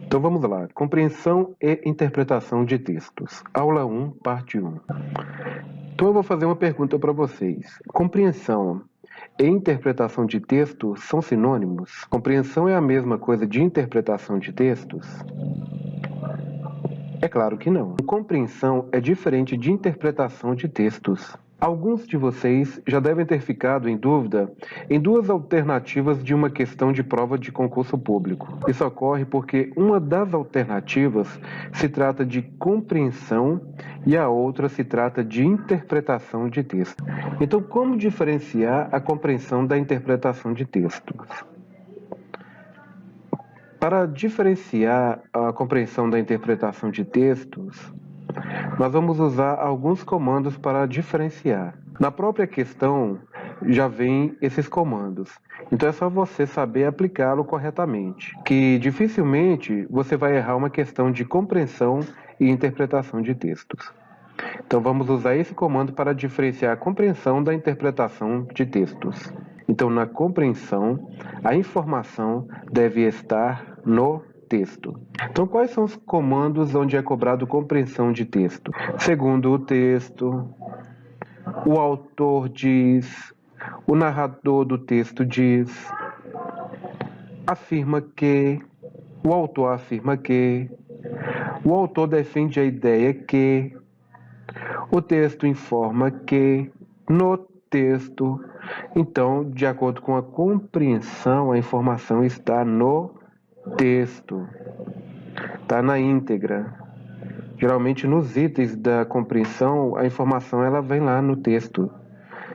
Então vamos lá, compreensão e interpretação de textos. Aula 1, parte 1. Então eu vou fazer uma pergunta para vocês. Compreensão e interpretação de texto são sinônimos? Compreensão é a mesma coisa de interpretação de textos? É claro que não. Compreensão é diferente de interpretação de textos. Alguns de vocês já devem ter ficado em dúvida em duas alternativas de uma questão de prova de concurso público. Isso ocorre porque uma das alternativas se trata de compreensão e a outra se trata de interpretação de texto. Então, como diferenciar a compreensão da interpretação de textos? Para diferenciar a compreensão da interpretação de textos, nós vamos usar alguns comandos para diferenciar. Na própria questão já vem esses comandos, então é só você saber aplicá-lo corretamente, que dificilmente você vai errar uma questão de compreensão e interpretação de textos. Então vamos usar esse comando para diferenciar a compreensão da interpretação de textos. Então, na compreensão, a informação deve estar no texto. Então, quais são os comandos onde é cobrado compreensão de texto? Segundo o texto, o autor diz, o narrador do texto diz, afirma que, o autor afirma que, o autor defende a ideia que, o texto informa que, no texto. Então, de acordo com a compreensão, a informação está no texto, está na íntegra. Geralmente, nos itens da compreensão, a informação ela vem lá no texto.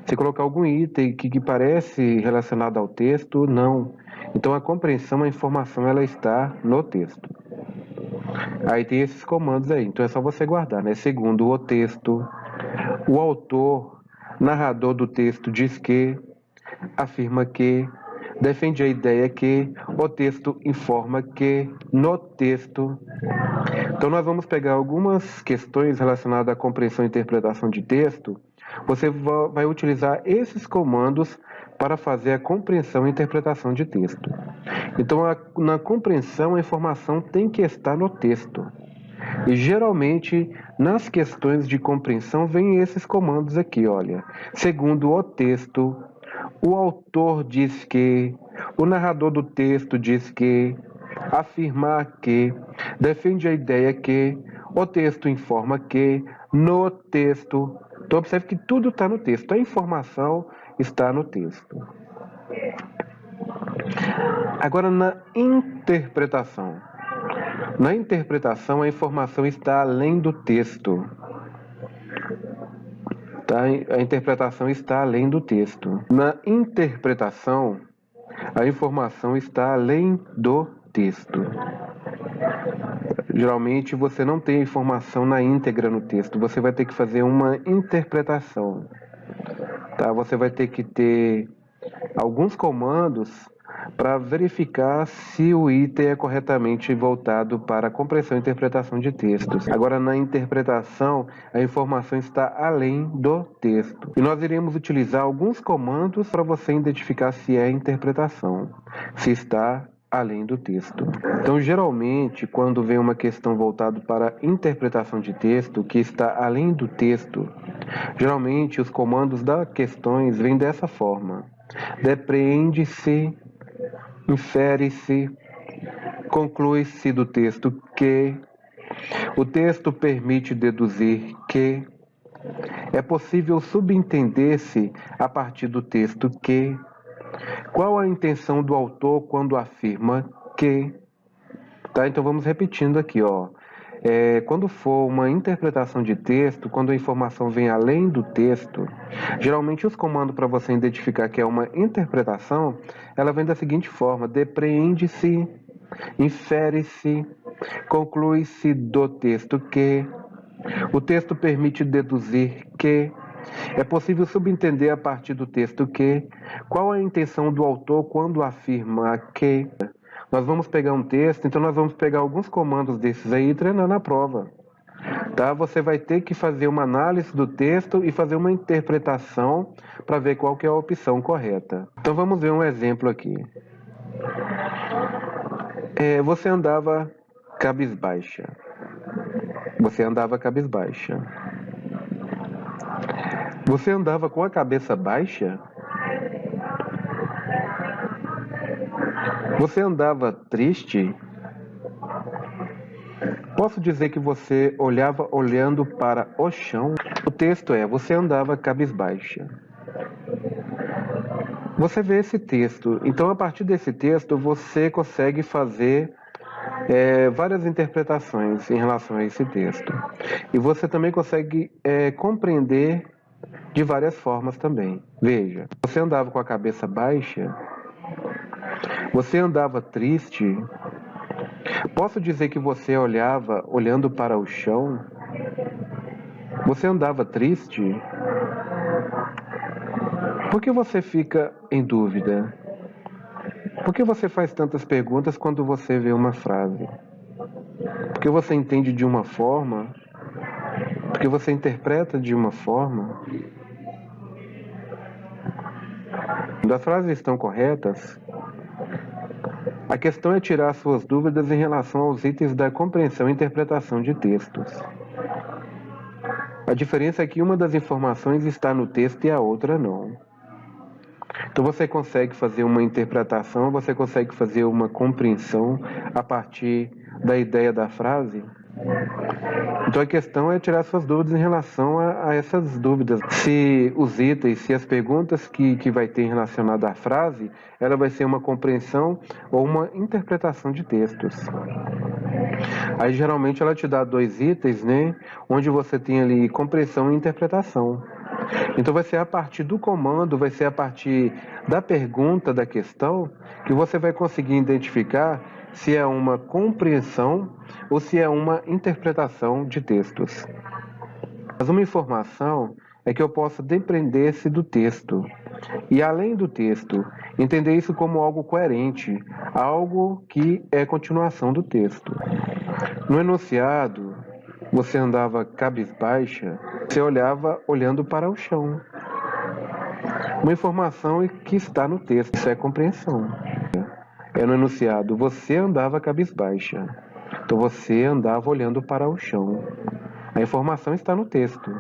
Se colocar algum item que parece relacionado ao texto, não. Então, a compreensão, a informação, ela está no texto. Aí tem esses comandos aí, então é só você guardar, né? Segundo o texto, o autor, narrador do texto diz que, afirma que, defende a ideia que, o texto informa que, no texto. Então nós vamos pegar algumas questões relacionadas à compreensão e interpretação de texto. Você vai utilizar esses comandos para fazer a compreensão e interpretação de texto. Então, na compreensão, a informação tem que estar no texto. E geralmente, nas questões de compreensão, vem esses comandos aqui, olha. Segundo o texto, o autor diz que, o narrador do texto diz que, afirmar que, defende a ideia que, o texto informa que, no texto. Então, observe que tudo está no texto, a informação está no texto. Agora, na interpretação. Na interpretação, a informação está além do texto. Tá? A interpretação está além do texto. Na interpretação, a informação está além do texto. Geralmente, você não tem a informação na íntegra no texto. Você vai ter que fazer uma interpretação. Tá? Você vai ter que ter alguns comandos para verificar se o item é corretamente voltado para a compreensão e interpretação de textos. Agora, na interpretação, a informação está além do texto. E nós iremos utilizar alguns comandos para você identificar se é interpretação, se está além do texto. Então, geralmente, quando vem uma questão voltada para a interpretação de texto, que está além do texto, geralmente os comandos das questões vêm dessa forma. Depreende-se, infere-se, conclui-se do texto que, o texto permite deduzir que, é possível subentender-se a partir do texto que, qual a intenção do autor quando afirma que, tá? Então vamos repetindo aqui, ó. Quando for uma interpretação de texto, quando a informação vem além do texto, geralmente os comandos para você identificar que é uma interpretação, ela vem da seguinte forma: depreende-se, infere-se, conclui-se do texto que, o texto permite deduzir que, é possível subentender a partir do texto que, qual a intenção do autor quando afirma que. Nós vamos pegar um texto, então nós vamos pegar alguns comandos desses aí e treinar na prova. Tá? Você vai ter que fazer uma análise do texto e fazer uma interpretação para ver qual que é a opção correta. Então vamos ver um exemplo aqui. Você andava cabisbaixa. Você andava cabisbaixa. Você andava com a cabeça baixa? Você andava triste? Posso dizer que você olhava olhando para o chão? O texto é: você andava cabisbaixa. Você vê esse texto, então a partir desse texto você consegue fazer várias interpretações em relação a esse texto. E você também consegue compreender de várias formas também. Veja, você andava com a cabeça baixa? Você andava triste? Posso dizer que você olhava olhando para o chão? Você andava triste? Por que você fica em dúvida? Por que você faz tantas perguntas quando você vê uma frase? Porque você entende de uma forma? Porque você interpreta de uma forma? Quando as frases estão corretas, a questão é tirar suas dúvidas em relação aos itens da compreensão e interpretação de textos. A diferença é que uma das informações está no texto e a outra não. Então você consegue fazer uma interpretação, você consegue fazer uma compreensão a partir da ideia da frase. Então a questão é tirar suas dúvidas em relação a essas dúvidas. Se os itens, se as perguntas que vai ter relacionada à frase, ela vai ser uma compreensão ou uma interpretação de textos. Aí geralmente ela te dá 2 itens, né? Onde você tem ali compreensão e interpretação. Então vai ser a partir do comando, vai ser a partir da pergunta, da questão, que você vai conseguir identificar se é uma compreensão ou se é uma interpretação de textos. Mas uma informação é que eu possa depender-se do texto. E além do texto, entender isso como algo coerente, algo que é continuação do texto. No enunciado, você andava cabisbaixa, você olhava olhando para o chão. Uma informação que está no texto, isso é compreensão. É no enunciado, você andava cabisbaixa. Então você andava olhando para o chão. A informação está no texto.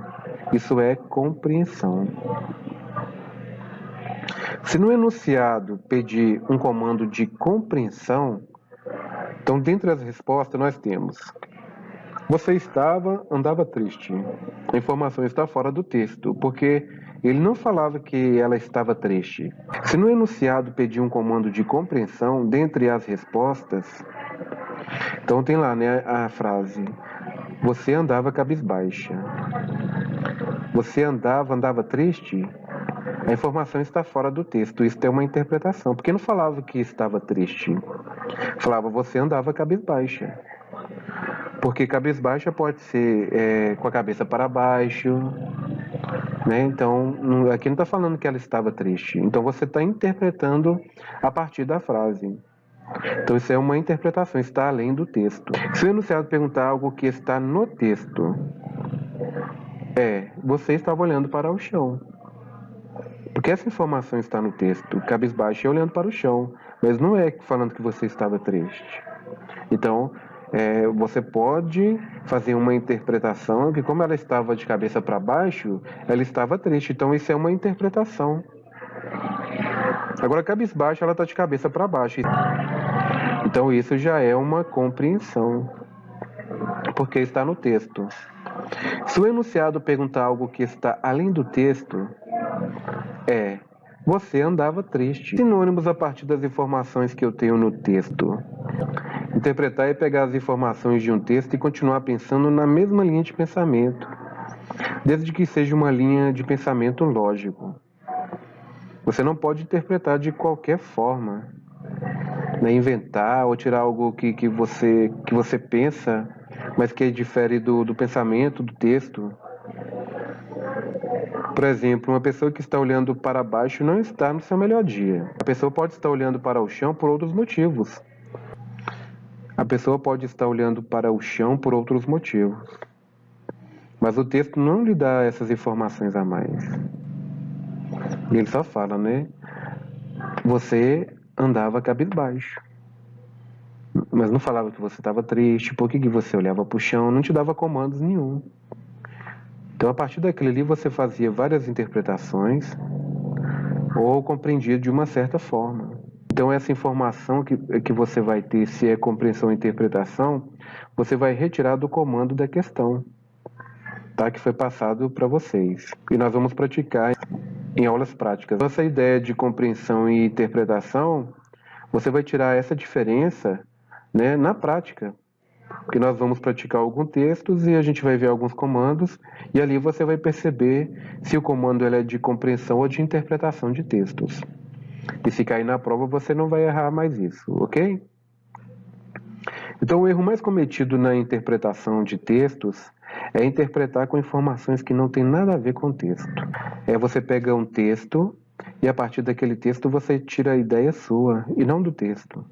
Isso é compreensão. Se no enunciado pedir um comando de compreensão, então dentre as respostas nós temos: você andava triste. A informação está fora do texto, porque ele não falava que ela estava triste. Se no enunciado pedir um comando de compreensão, dentre as respostas, então tem lá, né, a frase: você andava cabisbaixa. Você andava triste? A informação está fora do texto. Isso é uma interpretação, porque não falava que estava triste. Falava: você andava cabisbaixa. Porque cabisbaixa pode ser com a cabeça para baixo, né? Então, aqui não está falando que ela estava triste. Então, você está interpretando a partir da frase. Então, isso é uma interpretação, está além do texto. Se o enunciado perguntar algo que está no texto, você estava olhando para o chão. Porque essa informação está no texto, cabisbaixo e olhando para o chão, mas não é falando que você estava triste. Então, você pode fazer uma interpretação que, como ela estava de cabeça para baixo, ela estava triste. Então, isso é uma interpretação. Agora, cabisbaixo, ela está de cabeça para baixo. Então, isso já é uma compreensão, porque está no texto. Se o enunciado perguntar algo que está além do texto, você andava triste. Sinônimos a partir das informações que eu tenho no texto. Interpretar é pegar as informações de um texto e continuar pensando na mesma linha de pensamento, desde que seja uma linha de pensamento lógico. Você não pode interpretar de qualquer forma, né? Inventar ou tirar algo que você pensa, mas que difere do pensamento, do texto. Por exemplo, uma pessoa que está olhando para baixo não está no seu melhor dia. A pessoa pode estar olhando para o chão por outros motivos. A pessoa pode estar olhando para o chão por outros motivos. Mas o texto não lhe dá essas informações a mais. Ele só fala, né? Você andava cabisbaixo. mas não falava que você estava triste, por que que você olhava para o chão, não te dava comandos nenhum. Então, a partir daquilo ali, você fazia várias interpretações ou compreendia de uma certa forma. Então, essa informação que você vai ter, se é compreensão ou interpretação, você vai retirar do comando da questão, tá? Que foi passado para vocês. E nós vamos praticar em aulas práticas. Essa ideia de compreensão e interpretação, você vai tirar essa diferença, né, na prática. Porque nós vamos praticar alguns textos e a gente vai ver alguns comandos e ali você vai perceber se o comando ele é de compreensão ou de interpretação de textos. E se cair na prova, você não vai errar mais isso, ok? Então, o erro mais cometido na interpretação de textos é interpretar com informações que não tem nada a ver com o texto. É você pega um texto e a partir daquele texto você tira a ideia sua e não do texto.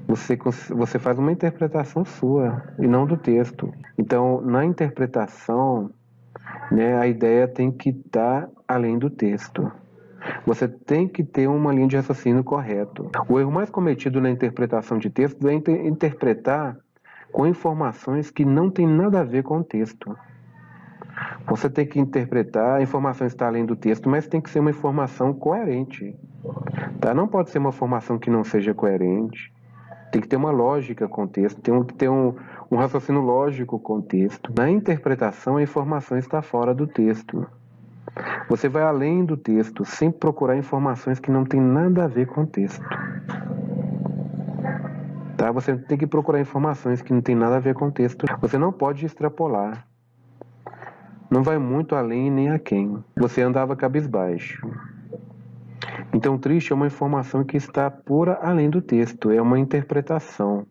Você faz uma interpretação sua e não do texto. Então, na interpretação, né, a ideia tem que estar além do texto. Você tem que ter uma linha de raciocínio correto. O erro mais cometido na interpretação de textos é interpretar com informações que não tem nada a ver com o texto. Você tem que interpretar, a informação está além do texto, mas tem que ser uma informação coerente. Tá? Não pode ser uma informação que não seja coerente. Tem que ter uma lógica com o texto, tem que ter um raciocínio lógico com o texto. Na interpretação, a informação está fora do texto. Você vai além do texto, sem procurar informações que não tem nada a ver com o texto. Tá? Você tem que procurar informações que não tem nada a ver com o texto. Você não pode extrapolar. Não vai muito além nem a quem. Você andava cabisbaixo. Então, triste é uma informação que está pura além do texto, é uma interpretação.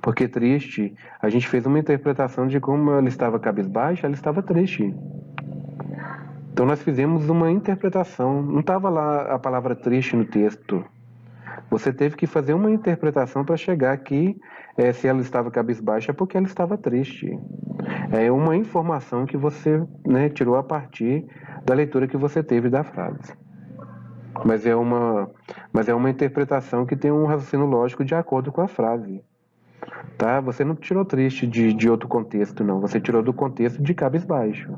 Porque triste, a gente fez uma interpretação de como ela estava cabisbaixa, ela estava triste. Então, nós fizemos uma interpretação, não estava lá a palavra triste no texto. Você teve que fazer uma interpretação para chegar aqui, se ela estava cabisbaixa, é porque ela estava triste. É uma informação que você, né, tirou a partir da leitura que você teve da frase. Mas é uma interpretação que tem um raciocínio lógico de acordo com a frase. Tá? Você não tirou triste de outro contexto, não. Você tirou do contexto de cabisbaixo.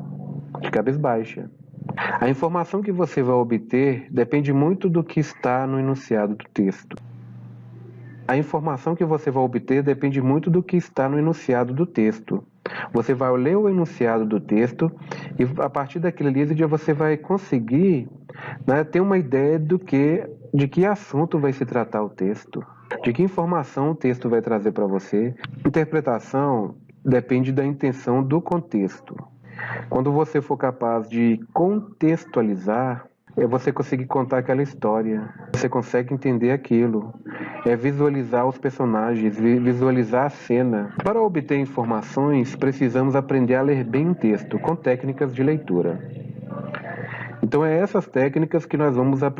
De cabisbaixa. A informação que você vai obter depende muito do que está no enunciado do texto. A informação que você vai obter depende muito do que está no enunciado do texto. Você vai ler o enunciado do texto e a partir daquele ali você vai conseguir, né, ter uma ideia de que assunto vai se tratar o texto, de que informação o texto vai trazer para você. Interpretação depende da intenção do contexto. Quando você for capaz de contextualizar, é você conseguir contar aquela história, você consegue entender aquilo, é visualizar os personagens, visualizar a cena. Para obter informações, precisamos aprender a ler bem um texto, com técnicas de leitura. Então é essas técnicas que nós vamos aprender.